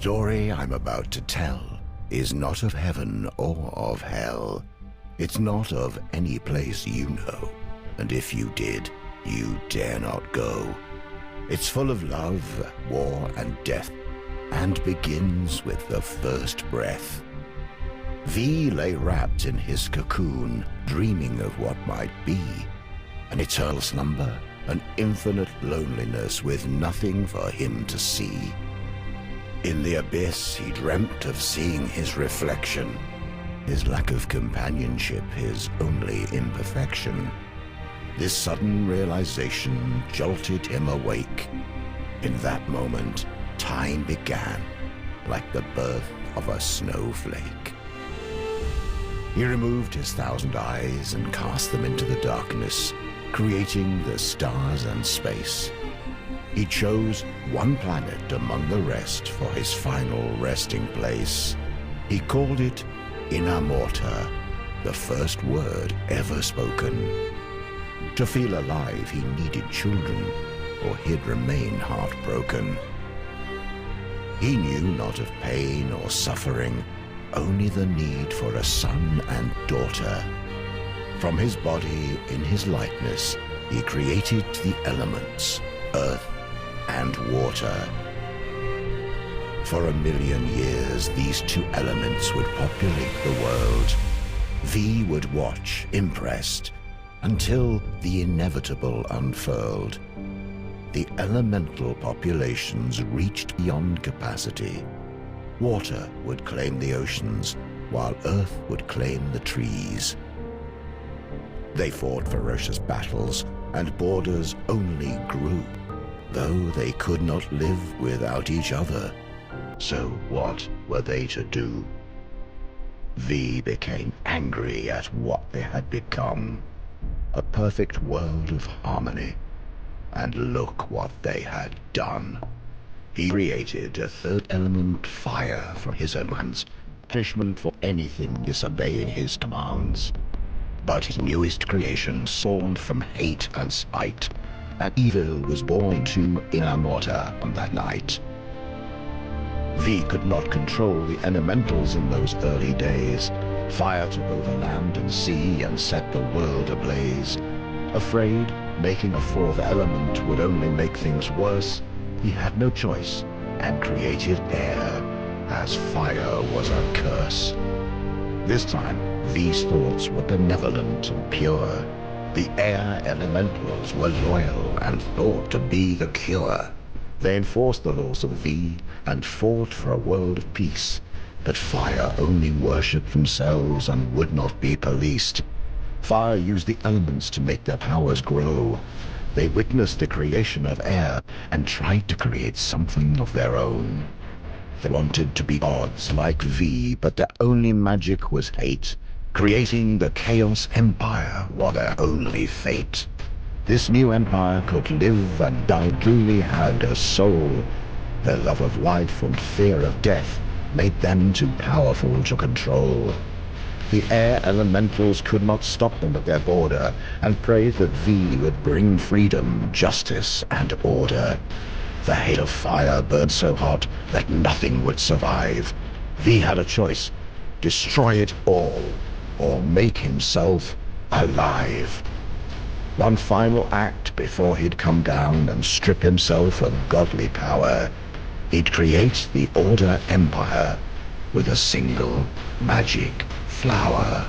story I'm about to tell is not of heaven or of hell. It's not of any place you know, and if you did, you dare not go. It's full of love, war, and death, and begins with the first breath. V lay wrapped in his cocoon, dreaming of what might be. An eternal slumber, an infinite loneliness with nothing for him to see. In the abyss, he dreamt of seeing his reflection, his lack of companionship, his only imperfection. This sudden realization jolted him awake. In that moment, time began, like the birth of a snowflake. He removed his 1,000 eyes and cast them into the darkness, creating the stars and space. He chose one planet among the rest for his final resting place. He called it Inamorta, the first word ever spoken. To feel alive, he needed children, or he'd remain heartbroken. He knew not of pain or suffering, only the need for a son and daughter. From his body, in his likeness, he created the elements, earth and water. For 1,000,000 years, these two elements would populate the world. V would watch, impressed, until the inevitable unfurled. The elemental populations reached beyond capacity. Water would claim the oceans, while earth would claim the trees. They fought ferocious battles, and borders only grew, though they could not live without each other. So what were they to do? V became angry at what they had become. A perfect world of harmony. And look what they had done. He created a third element, fire, from his own hands, punishment for anything disobeying his commands. But his newest creation spawned from hate and spite, and evil was born to Inamorta on that night. V could not control the elementals in those early days. Fire took over land and sea and set the world ablaze. Afraid making a fourth element would only make things worse, he had no choice and created air, as fire was a curse. This time, V's thoughts were benevolent and pure. The air elementals were loyal and thought to be the cure. They enforced the laws of V and fought for a world of peace. But fire only worshipped themselves and would not be policed. Fire used the elements to make their powers grow. They witnessed the creation of air and tried to create something of their own. They wanted to be gods like V, but their only magic was hate. Creating the Chaos Empire was their only fate. This new empire could live and die, truly had a soul. Their love of life and fear of death made them too powerful to control. The air elementals could not stop them at their border, and prayed that V would bring freedom, justice, and order. The hate of fire burned so hot that nothing would survive. V had a choice: destroy it all, or make himself alive. One final act before he'd come down and strip himself of godly power. He'd create the Order Empire with a single magic flower.